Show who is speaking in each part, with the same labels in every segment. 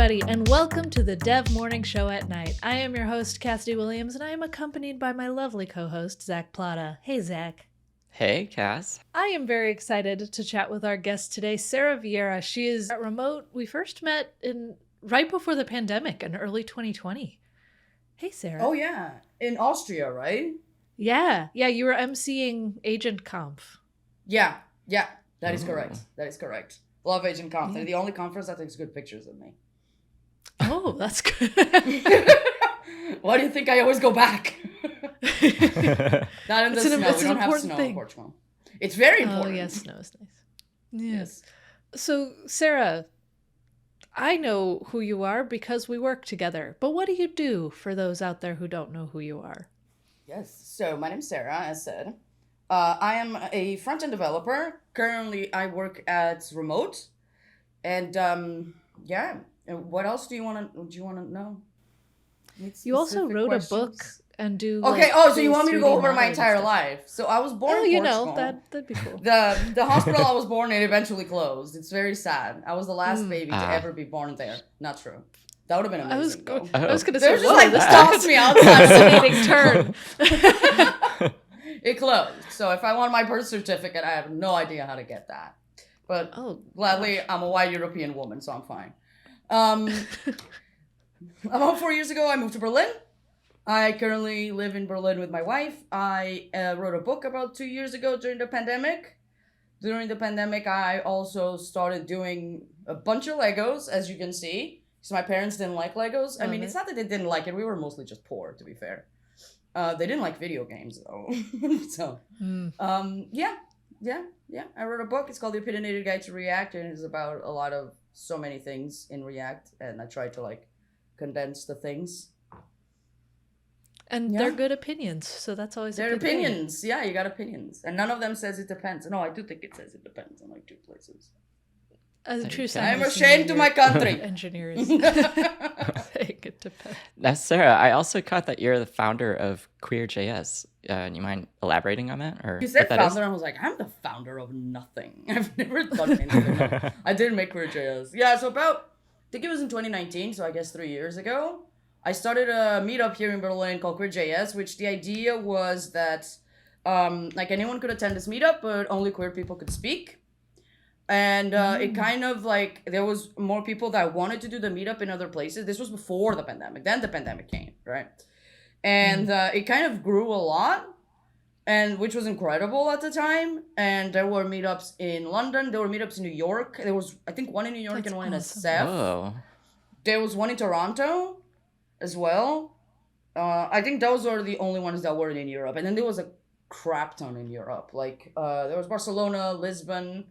Speaker 1: everybody, and welcome to the Dev Morning Show at Night. I am your host, Cassidy Williams, and I am accompanied by my lovely co-host, Zach Plata. Hey, Zach.
Speaker 2: Hey, Cass.
Speaker 1: I am very excited to chat with our guest today, Sara Vieira. She is remote. We first met right before the pandemic in early 2020. Hey, Sara.
Speaker 3: Oh, yeah. In Austria, right?
Speaker 1: Yeah, you were emceeing Agent Conf.
Speaker 3: Yeah, that is correct. That is correct. Love Agent Conf. They're the only conference that takes good pictures of me.
Speaker 1: Oh, that's good.
Speaker 3: Why do you think I always go back? Not in the snow. We don't have snow in Portugal. It's very important.
Speaker 1: Oh, yes, snow is nice. Yes. So, Sara, I know who you are because we work together. But what do you do for those out there who don't know who you are?
Speaker 3: Yes. So, my name's Sara, as said. I am a front-end developer. Currently, I work at Remote. And, yeah. And what else do you want to know?
Speaker 1: You also wrote a book and do.
Speaker 3: Okay. So you want me to go over my entire life? So I was born in Portugal.
Speaker 1: That'd be cool.
Speaker 3: The hospital I was born in eventually closed. It's very sad. I was the last baby to ever be born there. Not true. That would have been amazing.
Speaker 1: I was gonna say,
Speaker 3: this tossed me outside.
Speaker 1: Fascinating turn.
Speaker 3: It closed. So if I want my birth certificate, I have no idea how to get that. But gladly, I'm a white European woman, so I'm fine. About 4 years ago, I moved to Berlin. I currently live in Berlin with my wife. I wrote a book about 2 years ago during the pandemic. During the pandemic, I also started doing a bunch of Legos, as you can see. So my parents didn't like Legos. I mean, it's not that they didn't like it. We were mostly just poor, to be fair. They didn't like video games, though. So, yeah. I wrote a book. It's called The Opinionated Guide to React, and it's about so many things in React. And I try to, condense the things.
Speaker 1: And they're good opinions, so that's always
Speaker 3: they're opinions. Thing. Yeah, you got opinions. And none of them says it depends. No, I do think it says it depends on, 2 places.
Speaker 1: As a true
Speaker 3: I'm ashamed to my country.
Speaker 1: Engineers. It depends.
Speaker 2: Now, Sara, I also caught that you're the founder of QueerJS. You mind elaborating on that? Or
Speaker 3: you said founder, and I was like, I'm the founder of nothing. I've never done anything. I didn't make QueerJS. Yeah, so I think it was in 2019, so I guess 3 years ago. I started a meetup here in Berlin called QueerJS, which the idea was that anyone could attend this meetup, but only queer people could speak. And it kind of there was more people that wanted to do the meetup in other places. This was before the pandemic. Then the pandemic came, right? And it kind of grew a lot, and which was incredible at the time. And there were meetups in London. There were meetups in New York. There was, I think, one in New York and one in SF.
Speaker 2: Whoa.
Speaker 3: There was one in Toronto as well. I think those are the only ones that weren't in Europe. And then there was a crap ton in Europe. There was Barcelona, Lisbon,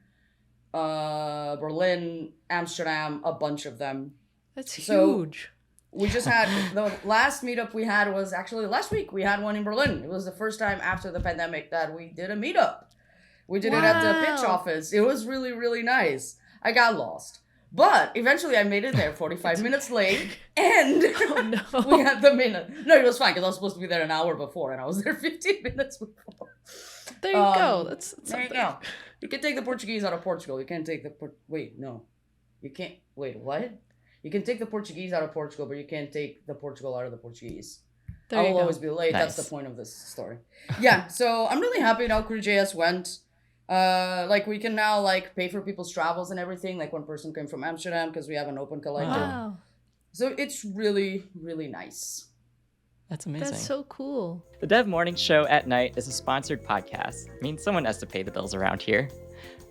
Speaker 3: Berlin, Amsterdam, a bunch of them.
Speaker 1: That's huge.
Speaker 3: We just had, the last meetup we had was actually last week. We had one in Berlin. It was the first time after the pandemic that we did a meetup. We did it at the pitch office. It was really, really nice. I got lost. But eventually I made it there 45 minutes late, and we had the minute. No, it was fine because I was supposed to be there an hour before, and I was there 15 minutes before.
Speaker 1: There you go. That's
Speaker 3: there you go. You can take the Portuguese out of Portugal. You can't take the You can't. Wait, what? You can take the Portuguese out of Portugal, but you can't take the Portugal out of the Portuguese. I will always be late. Nice. That's the point of this story. Yeah, so I'm really happy how QueerJS went. We can now pay for people's travels and everything. One person came from Amsterdam because we have an open collective.
Speaker 1: Wow.
Speaker 3: So it's really, really nice.
Speaker 2: That's amazing.
Speaker 1: That's so cool.
Speaker 2: The Dev Morning Show at Night is a sponsored podcast. I mean, someone has to pay the bills around here.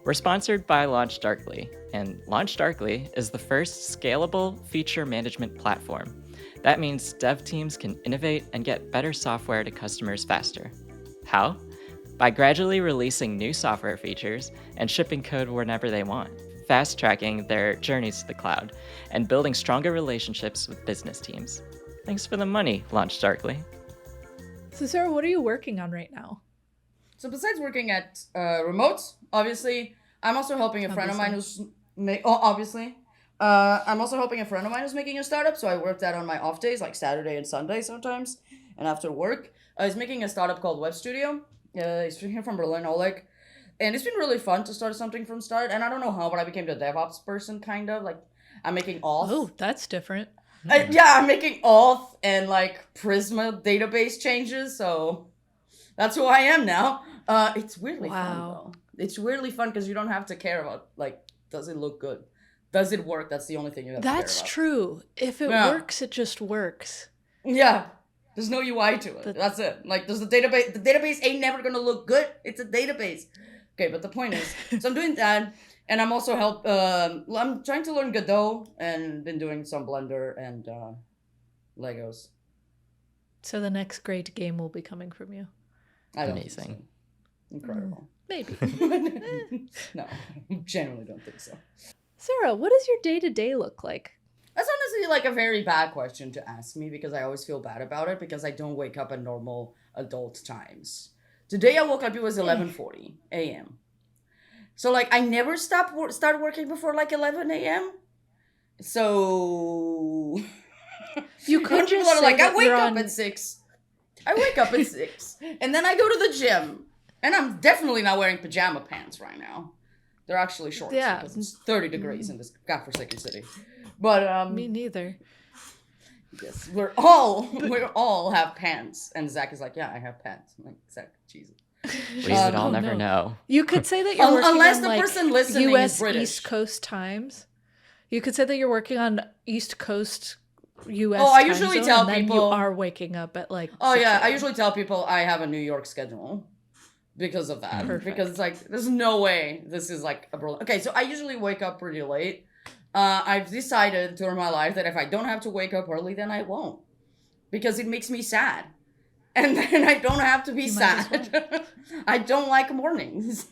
Speaker 2: We're sponsored by LaunchDarkly, and LaunchDarkly is the first scalable feature management platform. That means dev teams can innovate and get better software to customers faster. How? By gradually releasing new software features and shipping code whenever they want, fast-tracking their journeys to the cloud, and building stronger relationships with business teams. Thanks for the money, LaunchDarkly.
Speaker 1: So, Sara, what are you working on right now?
Speaker 3: So besides working at Remote, obviously, I'm also helping a friend of mine who's I'm also helping a friend of mine who's making a startup. So I work that on my off days, like Saturday and Sunday sometimes, and after work. He's making a startup called Web Studio. He's here from Berlin, Oleg. And it's been really fun to start something from start. And I don't know how, but I became the DevOps person, kind of. I'm making auth.
Speaker 1: Oh, that's different.
Speaker 3: I'm making auth and like Prisma database changes, so that's who I am now. It's weirdly fun though. It's weirdly fun because you don't have to care about like, does it look good? Does it work? That's the only thing you have to care about.
Speaker 1: That's true. If it works, it just works.
Speaker 3: Yeah. There's no UI to it. That's it. Like, the database ain't never gonna look good. It's a database. Okay, but the point is, so I'm doing that, and I'm also I'm trying to learn Godot, and been doing some Blender and Legos.
Speaker 1: So the next great game will be coming from you.
Speaker 2: Amazing.
Speaker 3: So. Incredible.
Speaker 1: Maybe.
Speaker 3: No, I genuinely don't think so.
Speaker 1: Sarah, what does your day-to-day look like?
Speaker 3: That's honestly like a very bad question to ask me because I always feel bad about it because I don't wake up at normal adult times. Today I woke up, it was 11:40 a.m. So like I never start working before like 11 a.m. So
Speaker 1: you could just say
Speaker 3: like,
Speaker 1: I
Speaker 3: wake up at 6. I wake up at 6 and then I go to the gym and I'm definitely not wearing pajama pants right now. They're actually shorts because it's 30 degrees in this godforsaken city. But
Speaker 1: me neither.
Speaker 3: Yes, we all have pants, and Zach is like, yeah, I have pants. I'm like, Zach, Jesus.
Speaker 2: We would all never know.
Speaker 1: You could say that you're working
Speaker 3: unless
Speaker 1: on,
Speaker 3: the
Speaker 1: like,
Speaker 3: person listening
Speaker 1: US
Speaker 3: is British.
Speaker 1: East Coast times. You could say that you're working on East Coast US.
Speaker 3: I
Speaker 1: time
Speaker 3: usually
Speaker 1: zone,
Speaker 3: tell
Speaker 1: and then
Speaker 3: people
Speaker 1: you are waking up at like.
Speaker 3: Oh
Speaker 1: 6
Speaker 3: yeah, I
Speaker 1: a.m.
Speaker 3: usually tell people I have a New York schedule because of that.
Speaker 1: Perfect.
Speaker 3: Because it's like, there's no way this is like a Berlin. Okay, so I usually wake up pretty late. I've decided during my life that if I don't have to wake up early, then I won't. Because it makes me sad. And then I don't have to be sad. I don't like mornings.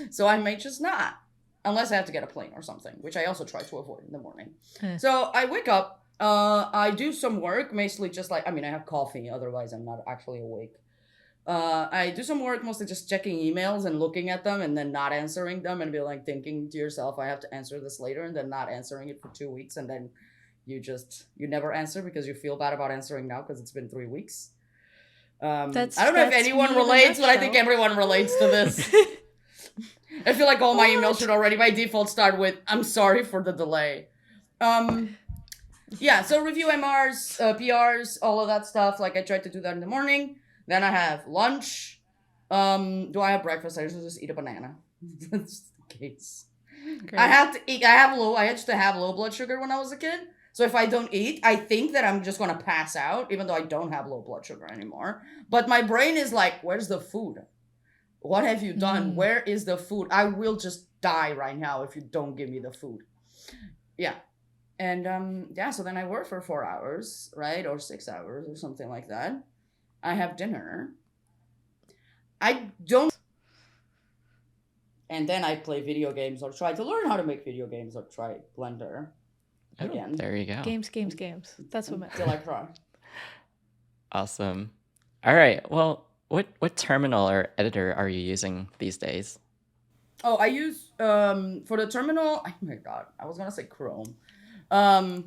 Speaker 3: So I may just not. Unless I have to get a plane or something, which I also try to avoid in the morning. So I wake up, I do some work, mostly just like, I have coffee, otherwise I'm not actually awake. I do some work, mostly just checking emails and looking at them and then not answering them and be like thinking to yourself, I have to answer this later, and then not answering it for 2 weeks, and then you never answer because you feel bad about answering now because it's been 3 weeks. I don't know if anyone relates, but I think everyone relates to this. I feel like all my emails should already by default start with, I'm sorry for the delay. Yeah, so review MRs, PRs, all of that stuff. Like I try to do that in the morning. Then I have lunch. Do I have breakfast? I usually just eat a banana. That's the case. Great. I used to have low blood sugar when I was a kid. So if I don't eat, I think that I'm just going to pass out, even though I don't have low blood sugar anymore. But my brain is like, where's the food? What have you done? Where is the food? I will just die right now if you don't give me the food. Yeah. And so then I work for 4 hours, right? Or 6 hours or something like that. I have dinner. And then I play video games or try to learn how to make video games or try Blender. Again.
Speaker 2: There you go.
Speaker 1: Games. That's what meant.
Speaker 3: Till I cry.
Speaker 2: Awesome. All right. Well, what terminal or editor are you using these days?
Speaker 3: Oh, I use for the terminal. Oh my god, I was gonna say Chrome. I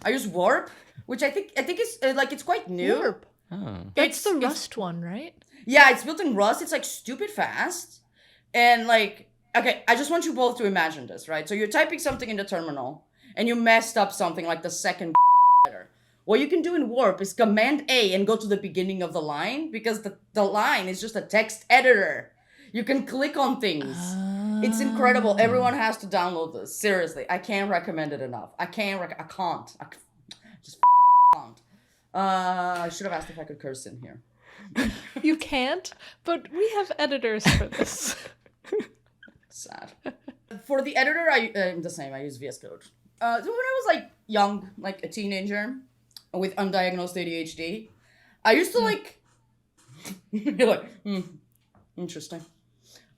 Speaker 3: use Warp, which I think is it's quite new.
Speaker 1: Warp.
Speaker 2: Oh.
Speaker 1: That's the Rust one, right?
Speaker 3: Yeah, it's built in Rust. It's like stupid fast, and like okay, I just want you both to imagine this, right? So you're typing something in the terminal, and you messed up something like the second letter. What you can do in Warp is Command A and go to the beginning of the line, because the line is just a text editor. You can click on things. It's incredible. Everyone has to download this. Seriously, I can't recommend it enough. I can't. I should have asked if I could curse in here.
Speaker 1: You can't, but we have editors for this.
Speaker 3: Sad. For the editor, I'm the same. I use VS Code. So when I was like young, like a teenager with undiagnosed ADHD, I used to like. You're like, interesting.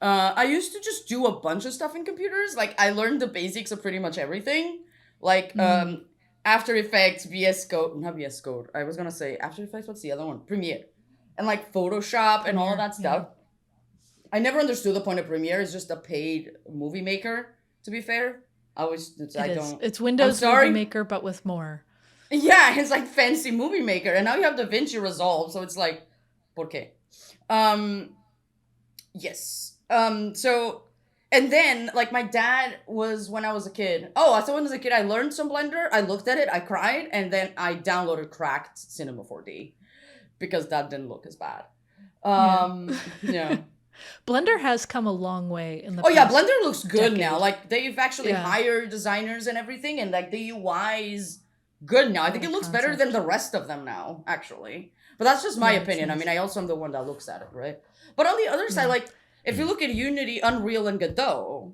Speaker 3: I used to just do a bunch of stuff in computers. Like I learned the basics of pretty much everything. Like After Effects, not VS Code. I was gonna say After Effects. What's the other one? Premiere, and like Photoshop and all of that stuff. I never understood the point of Premiere. It's just a paid movie maker. To be fair,
Speaker 1: It's Windows Movie Maker, but with more.
Speaker 3: Yeah, it's like fancy movie maker, and now you have DaVinci Resolve, so it's like, ¿por qué? Yes. So, And then, like, my dad was, when I was a kid. Oh, so when I was a kid, I learned some Blender. I looked at it, I cried, and then I downloaded cracked Cinema 4D because that didn't look as bad. Yeah.
Speaker 1: Blender has come a long way in the
Speaker 3: Oh, yeah,
Speaker 1: past
Speaker 3: Blender looks good
Speaker 1: decade.
Speaker 3: now. Like, they've actually hired designers and everything, and, like, the UI is good now. I think it looks better than the rest of them now, actually. But that's just my opinion.
Speaker 1: nice.
Speaker 3: I mean, I also am the one that looks at it, right? But on the other side, like, if you look at Unity, Unreal, and Godot,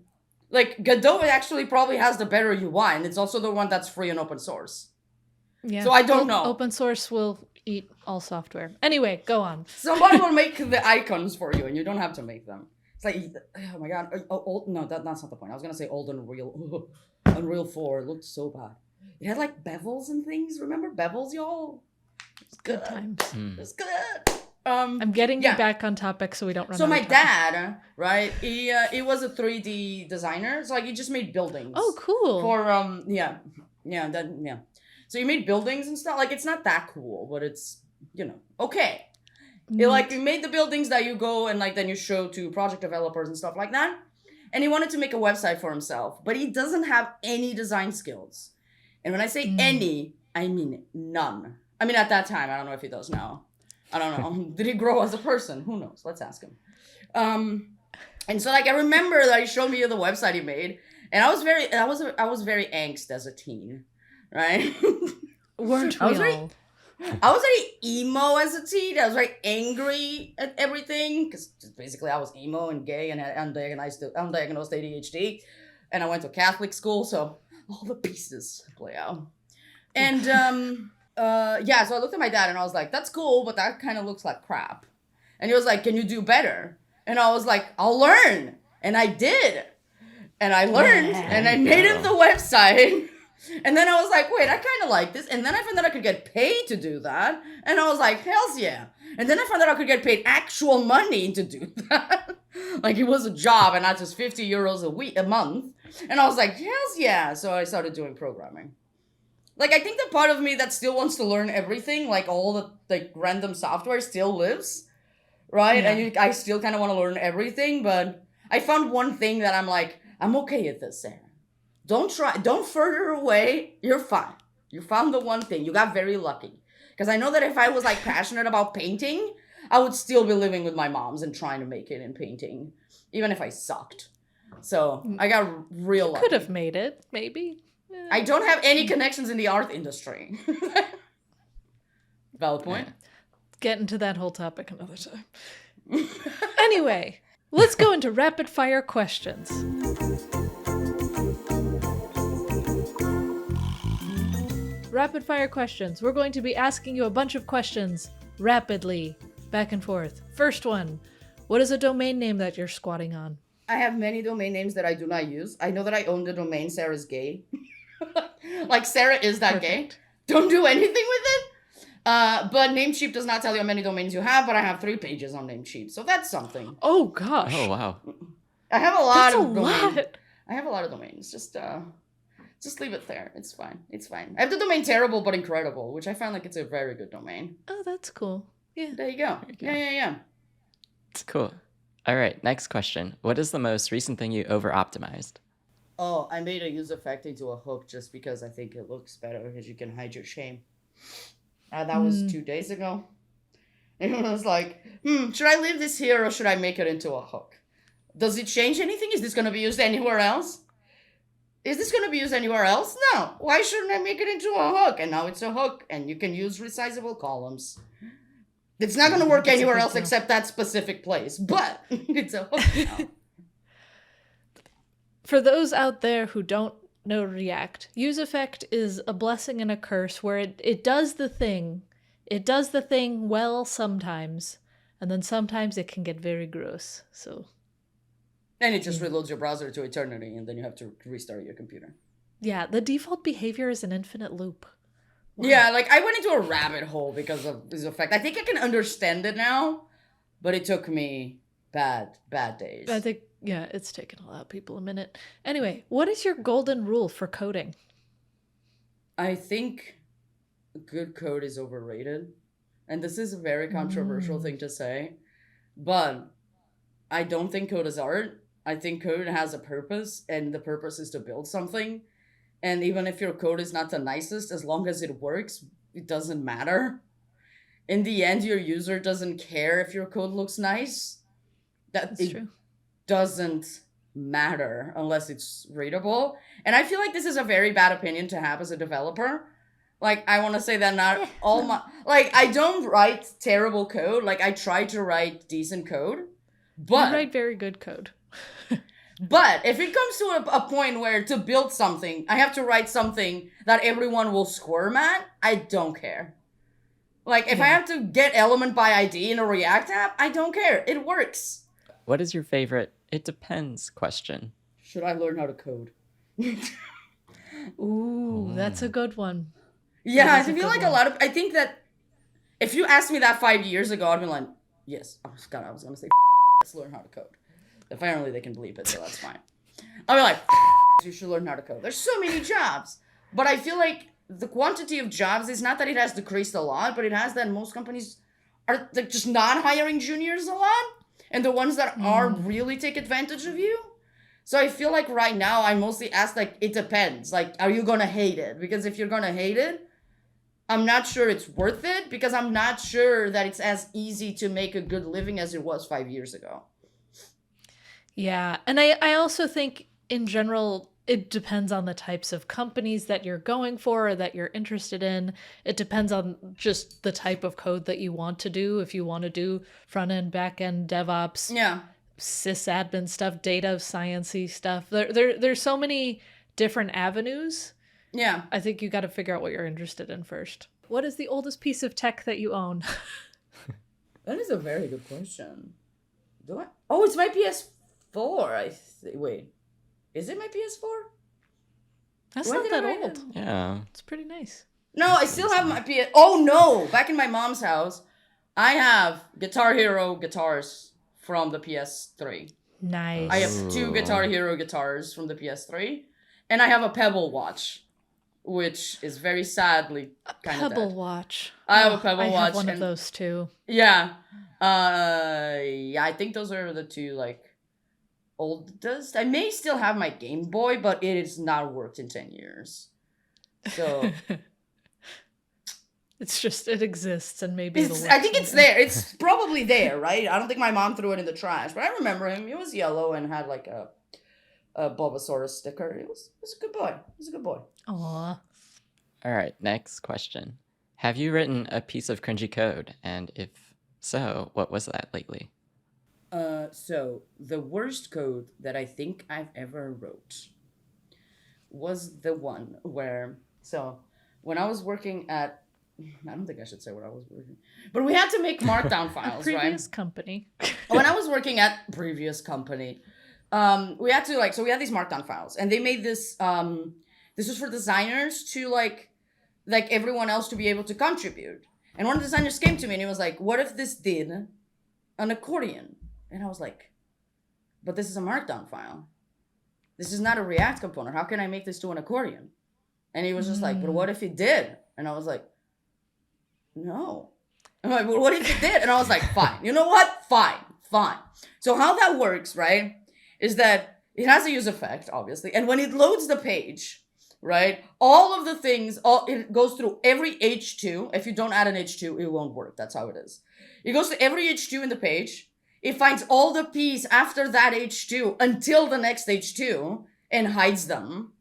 Speaker 3: like, Godot actually probably has the better UI, and it's also the one that's free and open source.
Speaker 1: Yeah.
Speaker 3: So I don't know.
Speaker 1: Open source will eat all software. Anyway, go on.
Speaker 3: Somebody will make the icons for you, and you don't have to make them. It's like, oh my god. No, that's not the point. I was going to say old Unreal. Unreal 4 looked so bad. It had, like, bevels and things. Remember bevels, y'all? It's
Speaker 1: Good times.
Speaker 3: It's good.
Speaker 1: I'm getting you back on topic so we don't run
Speaker 3: So
Speaker 1: out of
Speaker 3: my
Speaker 1: time.
Speaker 3: dad, right? He was a 3D designer. So, like, he just made buildings.
Speaker 1: Oh, cool.
Speaker 3: For So he made buildings and stuff. Like, it's not that cool, but it's, okay. He made the buildings that you go and, like, then you show to project developers and stuff like that. And he wanted to make a website for himself, but he doesn't have any design skills. And when I say any, I mean none. I mean, at that time, I don't know if he does now. I don't know. Did he grow as a person? Who knows? Let's ask him. And so, like, I remember that he showed me the website he made, and I was very angst as a teen, right?
Speaker 1: Weren't we all?
Speaker 3: I was very emo as a teen. I was very angry at everything because basically I was emo and gay and had undiagnosed ADHD, and I went to Catholic school, so all the pieces play out. And so I looked at my dad and I was like, "That's cool, but that kind of looks like crap." And he was like, "Can you do better?" And I was like, "I'll learn," and I did, and I learned, and I made him the website. And then I was like, wait, I kind of like this. And then I found that I could get paid to do that. And I was like, hells yeah. And then I found that I could get paid actual money to do that. Like, it was a job and not just 50 euros a month. And I was like, hells yeah. So I started doing programming. Like, I think the part of me that still wants to learn everything, like all the, like, random software still lives, right?
Speaker 1: Yeah.
Speaker 3: And I still kind of want to learn everything. But I found one thing that I'm like, I'm okay at this, Sarah. Don't further away. You're fine. You found the one thing. You got very lucky. Because I know that if I was, like, passionate about painting, I would still be living with my moms and trying to make it in painting, even if I sucked. So I got real lucky.
Speaker 1: Could have made it, maybe.
Speaker 3: I don't have any connections in the art industry. Valid point.
Speaker 1: Get into that whole topic another time. Anyway, let's go into rapid fire questions. Rapid fire questions. We're going to be asking you a bunch of questions rapidly, back and forth. First one, what is a domain name that you're squatting on?
Speaker 3: I have many domain names that I do not use. I know that I own the domain Sarah's gay. Like, Sarah is that gay. Don't do anything with it. But Namecheap does not tell you how many domains you have, but I have 3 pages on Namecheap, so that's something.
Speaker 1: Oh gosh.
Speaker 2: Oh wow.
Speaker 3: I have a lot of
Speaker 1: domains.
Speaker 3: I have a lot of domains. Just leave it there. It's fine. It's fine. I have the domain Terrible But Incredible, which I find like it's a very good domain.
Speaker 1: Oh, that's cool. Yeah.
Speaker 3: There you go. Yeah.
Speaker 2: It's cool. All right, next question. What is the most recent thing you over-optimized?
Speaker 3: Oh, I made a use effect into a hook just because I think it looks better because you can hide your shame. That was 2 days ago. And I was like, should I leave this here or should I make it into a hook? Does it change anything? Is this going to be used anywhere else? No. Why shouldn't I make it into a hook? And now it's a hook, and you can use resizable columns. It's not going to work anywhere else except that specific place, but it's a hook now.
Speaker 1: For those out there who don't know React, use effect is a blessing and a curse where it does the thing. It does the thing well sometimes, and then sometimes it can get very gross. So.
Speaker 3: And it just reloads your browser to eternity, and then you have to restart your computer.
Speaker 1: Yeah, the default behavior is an infinite loop.
Speaker 3: Wow. Yeah, like, I went into a rabbit hole because of this effect. I think I can understand it now, but it took me bad days.
Speaker 1: I think, yeah, it's taken a lot of people a minute. Anyway, what is your golden rule for coding?
Speaker 3: I think good code is overrated. And this is a very controversial thing to say, but I don't think code is art. I think code has a purpose, and the purpose is to build something. And even if your code is not the nicest, as long as it works, it doesn't matter. In the end, your user doesn't care if your code looks nice.
Speaker 1: That's true.
Speaker 3: Doesn't matter unless it's readable. And I feel like this is a very bad opinion to have as a developer. Like, I want to say that not all my... Like, I don't write terrible code. Like, I try to write decent code. But...
Speaker 1: You write very good code.
Speaker 3: But if it comes to a point where to build something, I have to write something that everyone will squirm at, I don't care. Like, if I have to get element by ID in a React app, I don't care. It works.
Speaker 2: What is your favorite "it depends" question?
Speaker 3: Should I learn how to code?
Speaker 1: Ooh, that's a good one.
Speaker 3: Yeah, I feel like a lot of... I think that if you asked me that 5 years ago, I'd be like, yes. Oh, God, I was going to say, let's learn how to code. Apparently they can bleep it, so that's fine. I'll be like, you should learn how to code. There's so many jobs. But I feel like the quantity of jobs is not that it has decreased a lot, but it has that most companies are like just not hiring juniors a lot. And the ones that are really take advantage of you. So I feel like right now I mostly ask, like, it depends. Like, are you going to hate it? Because if you're going to hate it, I'm not sure it's worth it, because I'm not sure that it's as easy to make a good living as it was 5 years ago.
Speaker 1: Yeah, and I also think in general it depends on the types of companies that you're going for or that you're interested in. It depends on just the type of code that you want to do. If you want to do front end, back end, DevOps, sysadmin stuff, data science-y stuff. There's so many different avenues.
Speaker 3: Yeah.
Speaker 1: I think you got to figure out what you're interested in first. What is the oldest piece of tech that you own?
Speaker 3: That is a very good question. Do I? Oh, it's my PS4. Wait. Is it my PS4?
Speaker 1: That's
Speaker 3: When
Speaker 1: not
Speaker 3: did
Speaker 1: that
Speaker 3: I write
Speaker 1: old.
Speaker 3: it?
Speaker 2: Yeah.
Speaker 1: It's pretty nice.
Speaker 3: No, I still have my PS... Oh, no! Back in my mom's house, I have Guitar Hero guitars from the PS3.
Speaker 1: Nice.
Speaker 3: I have 2 Guitar Hero guitars from the PS3. And I have a Pebble watch, which is very sadly kind of
Speaker 1: Pebble
Speaker 3: dead.
Speaker 1: watch.
Speaker 3: I have a Pebble
Speaker 1: I
Speaker 3: watch.
Speaker 1: have one of those too.
Speaker 3: Yeah. Yeah, I think those are the 2, like, oldest. I may still have my Game Boy, but it has not worked in 10 years. So...
Speaker 1: it exists, and maybe it'll work
Speaker 3: I think it's
Speaker 1: someday.
Speaker 3: there. It's probably there, right? I don't think my mom threw it in the trash, but I remember him. He was yellow and had like a Bulbasaurus sticker. It was a good boy. He was a good boy.
Speaker 1: Aw.
Speaker 2: All right, next question. Have you written a piece of cringy code? And if so, what was that lately?
Speaker 3: So the worst code that I think I've ever wrote was the one where, so when I was working at, I don't think I should say what I was working, but we had to make markdown files,
Speaker 1: Previous
Speaker 3: right?
Speaker 1: company.
Speaker 3: When I was working at previous company, we had to so we had these markdown files, and they made this, this was for designers to like everyone else to be able to contribute. And one of the designers came to me and he was like, what if this did an accordion? And I was like, but this is a markdown file. This is not a React component. How can I make this to an accordion? And he was just like, but what if it did? And I was like, no. I'm like, well, what if it did? And I was like, fine. You know what? Fine. So how that works, right, is that it has a use effect, obviously. And when it loads the page, right, all of the things, it goes through every H2. If you don't add an H2, it won't work. That's how it is. It goes to every H2 in the page. It finds all the P's after that H2 until the next H2 and hides them.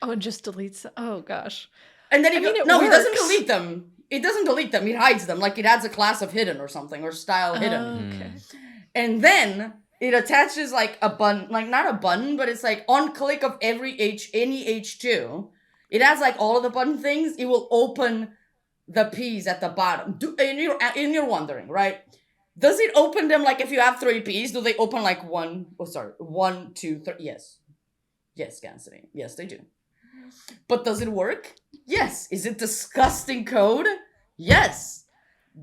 Speaker 1: Oh, and just deletes them. Oh, gosh.
Speaker 3: And then
Speaker 1: it
Speaker 3: it doesn't delete them. It doesn't delete them. It hides them. Like it adds a class of hidden or something, or style hidden.
Speaker 1: Okay.
Speaker 3: And then it attaches like a button, like not a button, but it's like on click of any H2. It has like all of the button things. It will open the P's at the bottom. And you're wondering, right? Does it open them like if you have 3 P's? Do they open like 1, 2, 3? Yes. Yes, Cassidy. Yes, they do. But does it work? Yes. Is it disgusting code? Yes.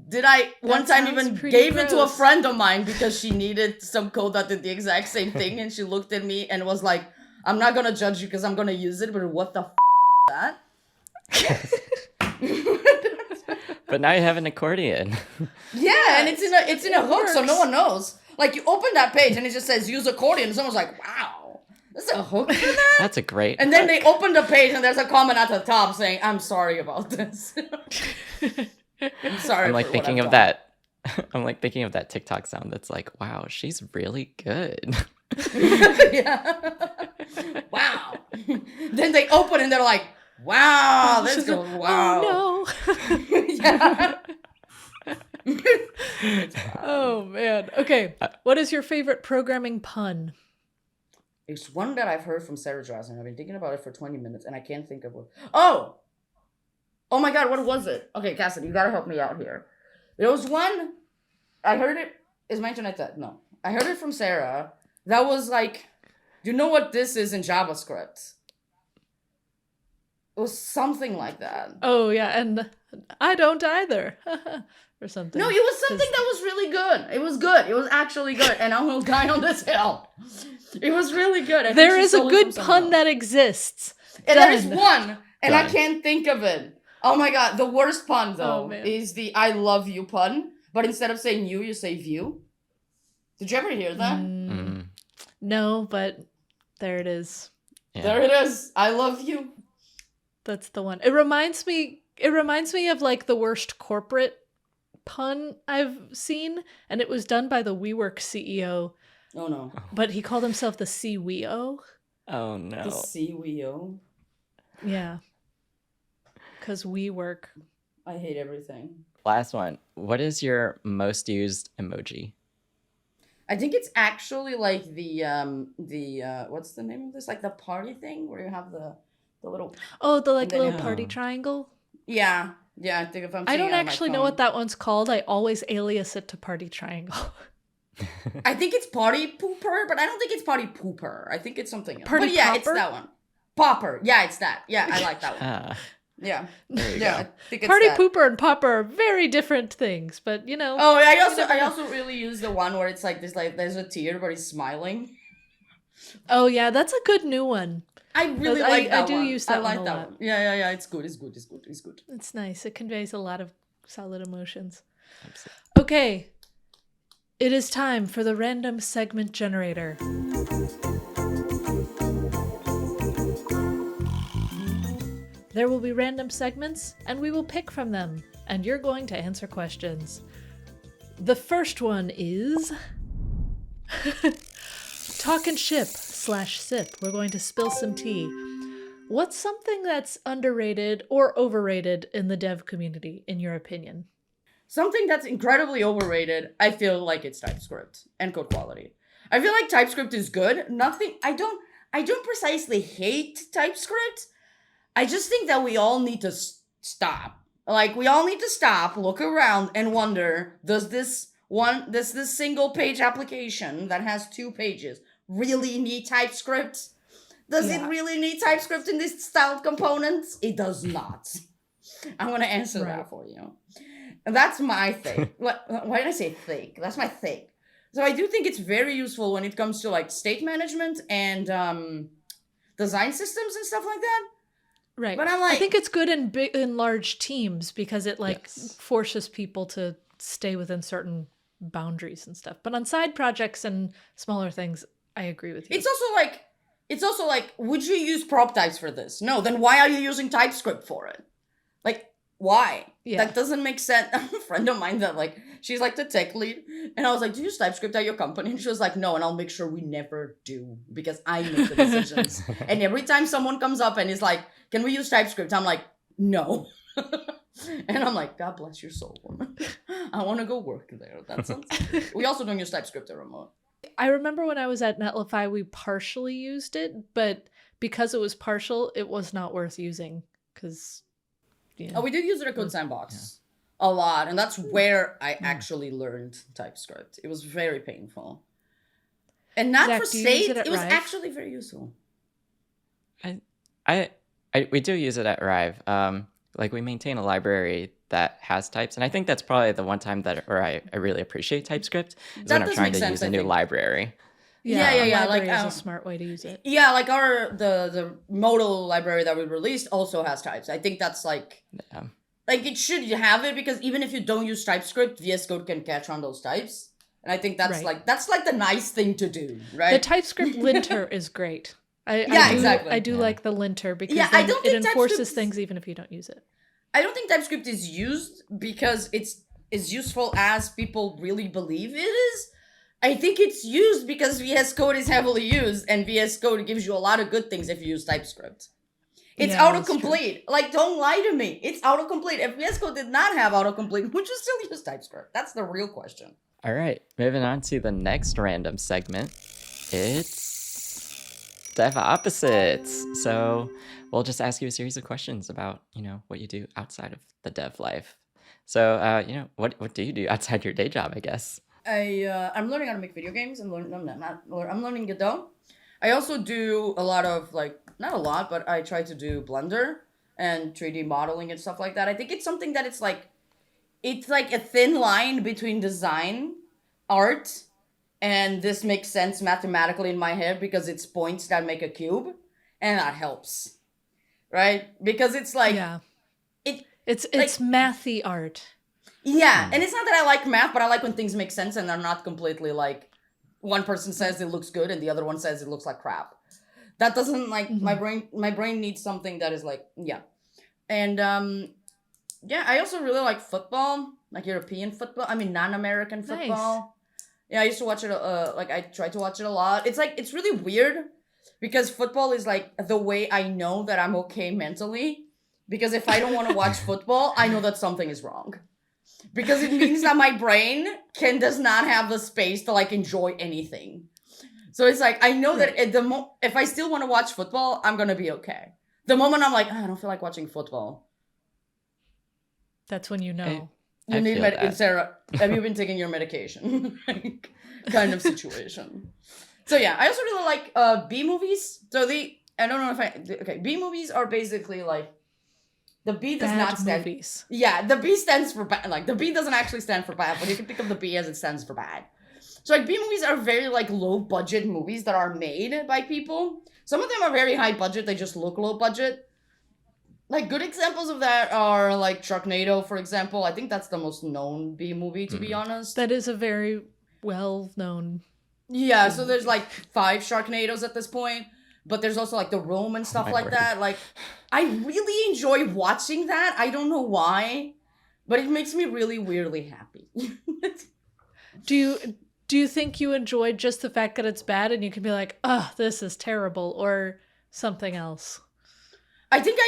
Speaker 3: Did I one time even gave it to a friend of mine because she needed some code that did the exact same thing, and she looked at me and was like, I'm not gonna judge you because I'm gonna use it, but what the is that? Yes.
Speaker 2: But now you have an accordion.
Speaker 3: Yeah, and it's in a hook, so no one knows. Like, you open that page and it just says use accordion, and someone's like, wow, there's a hook for that?
Speaker 2: That's a great
Speaker 3: And then
Speaker 2: hook.
Speaker 3: they open the page and there's a comment at the top saying, I'm sorry about this. I'm sorry.
Speaker 2: I'm like
Speaker 3: for
Speaker 2: thinking
Speaker 3: what
Speaker 2: of
Speaker 3: I've
Speaker 2: that. I'm like thinking of that TikTok sound that's like, wow, she's really good.
Speaker 3: done. Yeah. Wow. Then they open and they're like, wow, this goes, wow.
Speaker 1: Oh
Speaker 3: Yeah.
Speaker 1: no. Oh man. Okay. What is your favorite programming pun?
Speaker 3: It's one that I've heard from Sara Vieira, and I've been thinking about it for 20 minutes, and I can't think of what. Oh! Oh my god, what was it? Okay, Cassidy, you gotta help me out here. There was one, I heard it, is my internet dead? No. I heard it from Sarah, that was like, you know what this is in JavaScript? It was something like that.
Speaker 1: Oh yeah, and I don't either. Or something.
Speaker 3: No, it was something that was really good. It was good. It was actually good. And I will die on this hill. It was really good. I think
Speaker 1: There
Speaker 3: she
Speaker 1: is a
Speaker 3: stole it
Speaker 1: good
Speaker 3: from
Speaker 1: pun
Speaker 3: someone
Speaker 1: that exists.
Speaker 3: And there is
Speaker 1: Done.
Speaker 3: one, and I
Speaker 2: Done.
Speaker 3: can't think of it. Oh my god, the worst pun though
Speaker 1: Oh, man.
Speaker 3: is the I love you pun, but instead of saying you say view. Did you ever hear that?
Speaker 2: Mm,
Speaker 1: No, but there it is.
Speaker 2: yeah.
Speaker 3: There it is. I love you.
Speaker 1: That's the one. It reminds me of like the worst corporate pun I've seen, and it was done by the WeWork CEO,
Speaker 3: Oh no.
Speaker 1: but he called himself the CWO.
Speaker 2: Oh no.
Speaker 3: The CWO.
Speaker 1: Yeah. Cuz WeWork.
Speaker 3: I hate everything.
Speaker 2: Last one. What is your most used emoji?
Speaker 3: I think it's actually like the what's the name of this? Like the party thing where you have the little
Speaker 1: Oh, the like
Speaker 3: And then
Speaker 1: little
Speaker 3: you-
Speaker 1: party triangle.
Speaker 3: yeah. Yeah, I think if I'm
Speaker 1: I
Speaker 3: seeing
Speaker 1: don't
Speaker 3: it on my
Speaker 1: actually know
Speaker 3: phone.
Speaker 1: what that one's called. I always alias it to party triangle.
Speaker 3: I think it's party pooper, but I don't think it's party pooper. I think it's something else.
Speaker 1: Party
Speaker 3: but yeah, it's
Speaker 1: popper?
Speaker 3: that one. Popper. Yeah, it's that. Yeah, I like that one.
Speaker 2: Ah,
Speaker 3: Yeah.
Speaker 2: there you
Speaker 3: Yeah,
Speaker 2: go.
Speaker 3: I think it's
Speaker 1: Party
Speaker 3: that.
Speaker 1: pooper and popper are very different things, but you know.
Speaker 3: Oh, I also really use the one where it's like there's a tear but he's smiling.
Speaker 1: Oh yeah, that's a good new one.
Speaker 3: I really
Speaker 1: I-
Speaker 3: like that
Speaker 1: I do
Speaker 3: one.
Speaker 1: use that
Speaker 3: I like
Speaker 1: one a
Speaker 3: that
Speaker 1: lot.
Speaker 3: one. Yeah. It's good. It's good.
Speaker 1: It's nice. It conveys a lot of solid emotions.
Speaker 2: Absolutely.
Speaker 1: Okay. It is time for the random segment generator. There will be random segments, and we will pick from them, and you're going to answer questions. The first one is Talkin' Ship/sip. We're going to spill some tea. What's something that's underrated or overrated in the dev community, in your opinion?
Speaker 3: Something that's incredibly overrated, I feel like it's TypeScript and code quality. I feel like TypeScript is good. I don't precisely hate TypeScript. I just think that we all need to stop. Like, we all need to stop, look around, and wonder, does this single page application that has 2 pages really need TypeScript? Does it
Speaker 1: Yeah.
Speaker 3: really need TypeScript in these styled components? It does not. I'm gonna answer
Speaker 1: Right.
Speaker 3: that for you. And that's my thing. Why did I say thing? That's my thing. So I do think it's very useful when it comes to like state management and design systems and stuff like that.
Speaker 1: Right.
Speaker 3: But I'm
Speaker 1: I
Speaker 3: like-
Speaker 1: think it's good in large teams because it like
Speaker 2: Yes.
Speaker 1: forces people to stay within certain boundaries and stuff. But on side projects and smaller things, I agree with you.
Speaker 3: It's also like, would you use prop types for this? No, then why are you using TypeScript for it? Like, why?
Speaker 1: Yeah.
Speaker 3: That doesn't make sense. I have a friend of mine that like, she's like the tech lead. And I was like, do you use TypeScript at your company? And she was like, no, and I'll make sure we never do because I make the decisions. And every time someone comes up and is like, can we use TypeScript? I'm like, no. And I'm like, God bless your soul, woman. I want to go work there. That sounds good. We also don't use TypeScript at remote.
Speaker 1: I remember when I was at Netlify, we partially used it, but because it was partial, it was not worth using because,
Speaker 3: Oh, we did use it at Code Sandbox a lot, and that's where I actually learned TypeScript. It was very painful, and not
Speaker 1: Zach,
Speaker 3: for
Speaker 1: do you use
Speaker 3: state.
Speaker 1: it at
Speaker 3: It was
Speaker 1: Rive?
Speaker 3: actually very useful.
Speaker 2: We do use it at Rive. Like we maintain a library that has types, and I think that's probably the one time that I really appreciate TypeScript is
Speaker 3: That
Speaker 2: when I'm
Speaker 3: does
Speaker 2: trying
Speaker 3: make
Speaker 2: to
Speaker 3: sense,
Speaker 2: use a
Speaker 3: I
Speaker 2: new
Speaker 3: think.
Speaker 2: library.
Speaker 3: Yeah.
Speaker 1: a
Speaker 3: Like,
Speaker 1: library is
Speaker 3: um,
Speaker 1: a smart way to use it.
Speaker 3: Yeah, like the modal library that we released also has types. I think that's like
Speaker 2: Yeah.
Speaker 3: it should have it because even if you don't use TypeScript, VS Code can catch on those types. And I think that's
Speaker 1: Right.
Speaker 3: that's like the nice thing to do, right?
Speaker 1: The TypeScript linter is great.
Speaker 3: Exactly.
Speaker 1: I do like the linter because
Speaker 3: Yeah, I
Speaker 1: then
Speaker 3: don't
Speaker 1: it
Speaker 3: think
Speaker 1: enforces
Speaker 3: TypeScript
Speaker 1: things even if you don't use it.
Speaker 3: I don't think TypeScript is used because it's as useful as people really believe it is. I think it's used because VS Code is heavily used, and VS Code gives you a lot of good things if you use TypeScript. It's
Speaker 1: Yeah, that's true.
Speaker 3: autocomplete. Like, don't lie to me. It's autocomplete. If VS Code did not have autocomplete, would you still use TypeScript? That's the real question.
Speaker 2: All right, moving on to the next random segment. It's Dev Opposites. So we'll just ask you a series of questions about, what you do outside of the dev life. So, what do you do outside your day job, I guess?
Speaker 3: I'm learning how to make video games. I'm learning Godot. I also do a lot of not a lot, but I try to do Blender and 3D modeling and stuff like that. I think it's something that it's like a thin line between design, art, and this makes sense mathematically in my head because it's points that make a cube, and that helps, right? Because it's like
Speaker 1: Yeah.
Speaker 3: it's
Speaker 1: It's mathy art.
Speaker 3: yeah, and it's not that I like math, but I like when things make sense and they're not completely like one person says it looks good and the other one says it looks like crap. That doesn't my brain needs something that is like, yeah. And yeah, I also really like football, like European football. I mean, non-American football.
Speaker 1: Nice.
Speaker 3: Yeah, I used to watch it I try to watch it a lot. It's really weird because football is like the way I know that I'm okay mentally, because if I don't want to watch football, I know that something is wrong. Because it means that my brain does not have the space to like enjoy anything. So it's like I know that if I still want to watch football, I'm gonna be okay. The moment I'm like, I don't feel like watching football,
Speaker 1: That's when you know.
Speaker 3: you need Sarah. Have you been taking your medication? Kind of situation. So yeah, I also really like B movies. So I don't know if B movies are basically like. The B does
Speaker 1: Bad
Speaker 3: not stand.
Speaker 1: movies.
Speaker 3: Yeah, the B stands for bad. Like the B doesn't actually stand for bad, but you can think of the B as it stands for bad. So like B movies are very like low budget movies that are made by people. Some of them are very high budget. They just look low budget. Like good examples of that are like Sharknado, for example. I think that's the most known B movie, to be honest.
Speaker 1: That is a very well-known.
Speaker 3: Yeah, so there's like 5 Sharknados at this point. But there's also like The Room and stuff like that. Like, I really enjoy watching that. I don't know why, but it makes me really weirdly happy.
Speaker 1: Do you think you enjoyed just the fact that it's bad and you can be like, oh, this is terrible, or something else?
Speaker 3: I think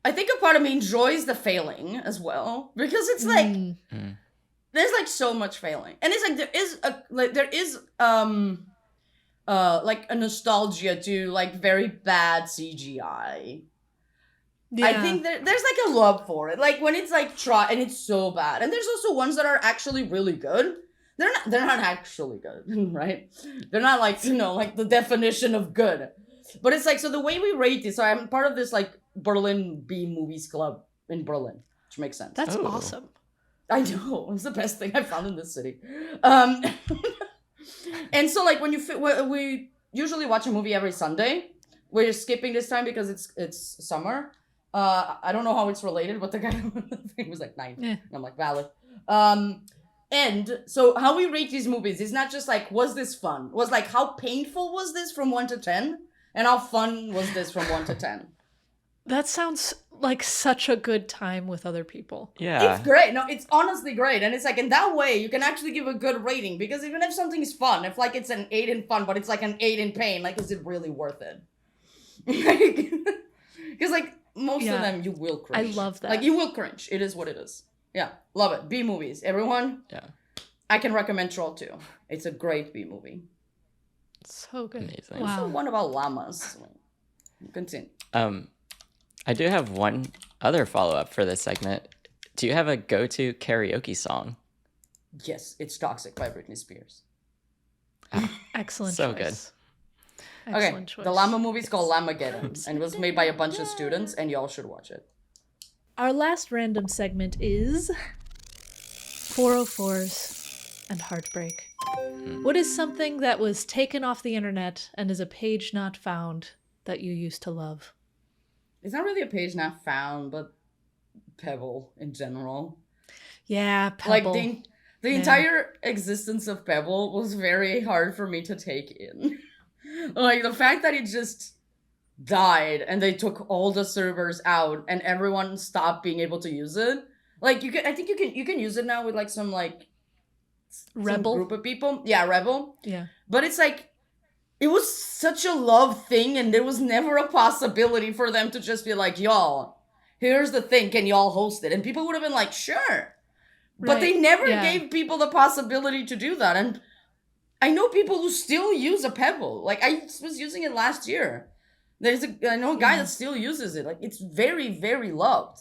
Speaker 3: a part of me enjoys the failing as well, because it's like there's like so much failing, and it's like there is like a nostalgia to like very bad CGI. Yeah. I think there's like a love for it. Like when it's like and it's so bad. And there's also ones that are actually really good. They're not actually good, right? They're not like, like the definition of good. But it's like, so the way we rate this, so I'm part of this like Berlin B movies club in Berlin, which makes sense.
Speaker 1: That's awesome.
Speaker 3: I know. It's the best thing I found in this city. And so, like, when we usually watch a movie every Sunday. We're skipping this time because it's summer. I don't know how it's related, but the guy thing was like 9. And I'm like, valid. And so how we rate these movies is not just like, was this fun? Was like, how painful was this from 1 to 10? And how fun was this from 1 to 10?
Speaker 1: That sounds like such a good time with other people.
Speaker 2: Yeah.
Speaker 3: It's great. No, it's honestly great. And it's like, in that way, you can actually give a good rating. Because even if something is fun, if like it's an 8 in fun, but it's like an 8 in pain, like, is it really worth it? Because like, most of them, you will cringe.
Speaker 1: I love that.
Speaker 3: Like, you will cringe. It is what it is. Yeah, love it. B movies. Everyone?
Speaker 2: Yeah.
Speaker 3: I can recommend Troll 2. It's a great B movie.
Speaker 1: So good.
Speaker 2: Amazing.
Speaker 1: Wow.
Speaker 3: Also one about llamas. Continue.
Speaker 2: I do have one other follow-up for this segment. Do you have a go-to karaoke song?
Speaker 3: Yes, it's Toxic by Britney Spears.
Speaker 1: Excellent
Speaker 2: so
Speaker 1: choice.
Speaker 3: Good.
Speaker 1: Excellent
Speaker 3: Okay,
Speaker 1: choice.
Speaker 3: the llama movie is called Llamageddon, and it was made by a bunch of students, and y'all should watch it.
Speaker 1: Our last random segment is 404s and heartbreak. What is something that was taken off the internet and is a page not found that you used to love?
Speaker 3: It's not really a page not found, but Pebble in general.
Speaker 1: Yeah, Pebble.
Speaker 3: Like The entire existence of Pebble was very hard for me to take in. Like, the fact that it just died and they took all the servers out and everyone stopped being able to use it. Like, I think you can use it now with, like, some
Speaker 1: Rebel
Speaker 3: group of people. Yeah, Rebel.
Speaker 1: Yeah.
Speaker 3: But it's like, it was such a love thing, and there was never a possibility for them to just be like, y'all, here's the thing, can y'all host it? And people would have been like, sure. But they never gave people the possibility to do that. And I know people who still use a Pebble. Like, I was using it last year. I know a guy that still uses it. Like, it's very, very loved.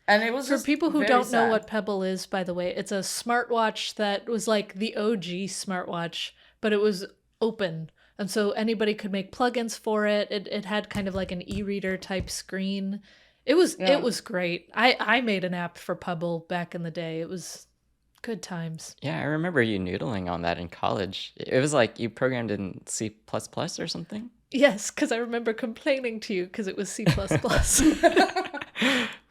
Speaker 3: And it was
Speaker 1: for people who don't
Speaker 3: sad.
Speaker 1: know what Pebble is, by the way, it's a smartwatch that was like the OG smartwatch, but it was open. And so anybody could make plugins for it. It had kind of like an e-reader type screen. It was great. I made an app for Pebble back in the day. It was good times.
Speaker 2: Yeah, I remember you noodling on that in college. It was like you programmed in C++ or something?
Speaker 1: Yes, because I remember complaining to you because it was C++.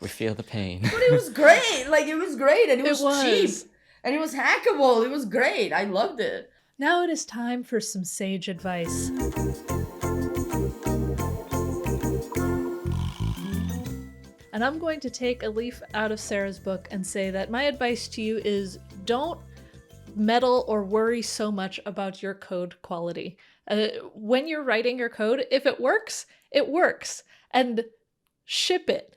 Speaker 2: We feel the pain.
Speaker 3: But it was great. Like, it was great, and it was cheap. And it was hackable. It was great. I loved it.
Speaker 1: Now it is time for some sage advice. And I'm going to take a leaf out of Sarah's book and say that my advice to you is don't meddle or worry so much about your code quality. When you're writing your code, if it works, and ship it.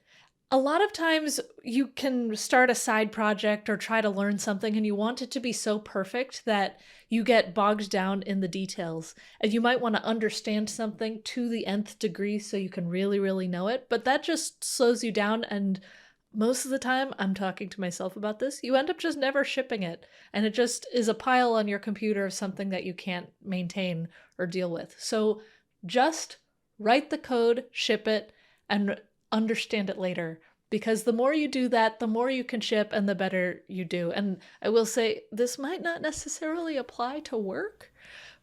Speaker 1: A lot of times you can start a side project or try to learn something and you want it to be so perfect that you get bogged down in the details. And you might want to understand something to the nth degree so you can really, really know it. But that just slows you down, and most of the time, I'm talking to myself about this, you end up just never shipping it. And it just is a pile on your computer of something that you can't maintain or deal with. So just write the code, ship it, and understand it later. Because the more you do that, the more you can ship and the better you do. And I will say, this might not necessarily apply to work,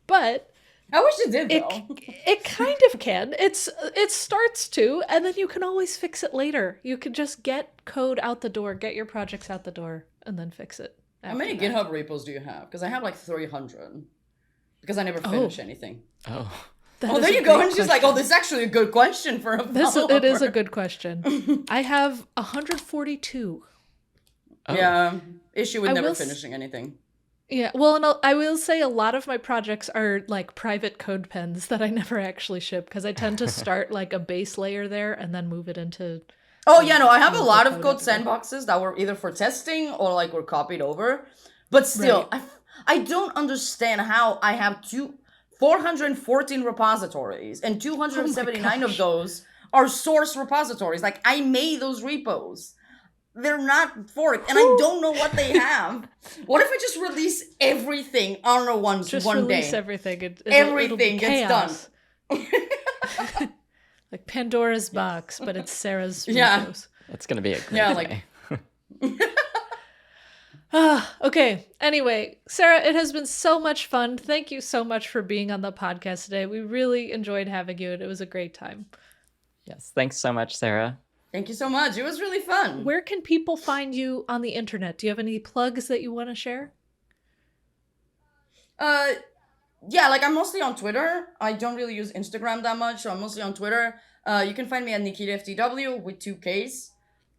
Speaker 1: but
Speaker 3: I wish it did, though.
Speaker 1: It kind of can. It starts to, and then you can always fix it later. You can just get code out the door, get your projects out the door, and then fix it.
Speaker 3: How many GitHub repos do you have? Because I have like 300. Because I never finish anything.
Speaker 2: Oh.
Speaker 3: There you go. And she's like, this is actually a good question for a follower.
Speaker 1: It is a good question. I have 142.
Speaker 3: Oh. Yeah. Issue with never finishing anything.
Speaker 1: Yeah, well, and I will say a lot of my projects are like private code pens that I never actually ship because I tend to start like a base layer there and then move it into...
Speaker 3: I have a lot of code sandboxes that were either for testing or like were copied over. But still, right. I don't understand how I have 414 repositories and 279 of those are source repositories. Like, I made those repos. They're not forked, and I don't know what they have. What if I just release everything on one day? Just release
Speaker 1: everything.
Speaker 3: Everything gets done.
Speaker 1: Like Pandora's box, but it's Sarah's repos.
Speaker 2: That's going to be a great
Speaker 1: day. Okay. Anyway, Sarah, it has been so much fun. Thank you so much for being on the podcast today. We really enjoyed having you, and it was a great time.
Speaker 2: Yes. Thanks so much, Sarah.
Speaker 3: Thank you so much. It was really fun.
Speaker 1: Where can people find you on the internet? Do you have any plugs that you want to share?
Speaker 3: I'm mostly on Twitter. I don't really use Instagram that much, so I'm mostly on Twitter. You can find me at NikitaFTW with 2 Ks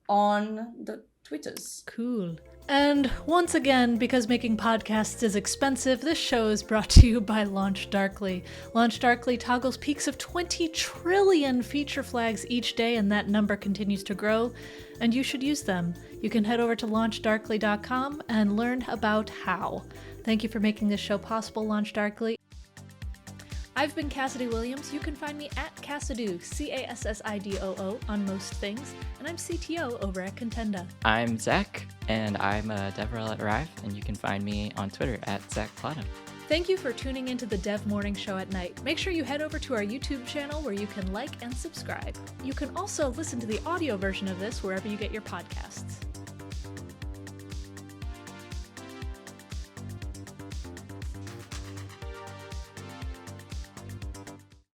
Speaker 3: on the Twitters.
Speaker 1: Cool. And once again, because making podcasts is expensive, this show is brought to you by LaunchDarkly. LaunchDarkly toggles peaks of 20 trillion feature flags each day, and that number continues to grow, and you should use them. You can head over to launchdarkly.com and learn about how. Thank you for making this show possible, LaunchDarkly. I've been Cassidy Williams. You can find me at Cassidoo, Cassidoo, on most things, and I'm CTO over at Contenda.
Speaker 2: I'm Zach, and I'm a DevRel at Arrive, and you can find me on Twitter at ZachPlatinum.
Speaker 1: Thank you for tuning into the Dev Morning Show at night. Make sure you head over to our YouTube channel where you can like and subscribe. You can also listen to the audio version of this wherever you get your podcasts.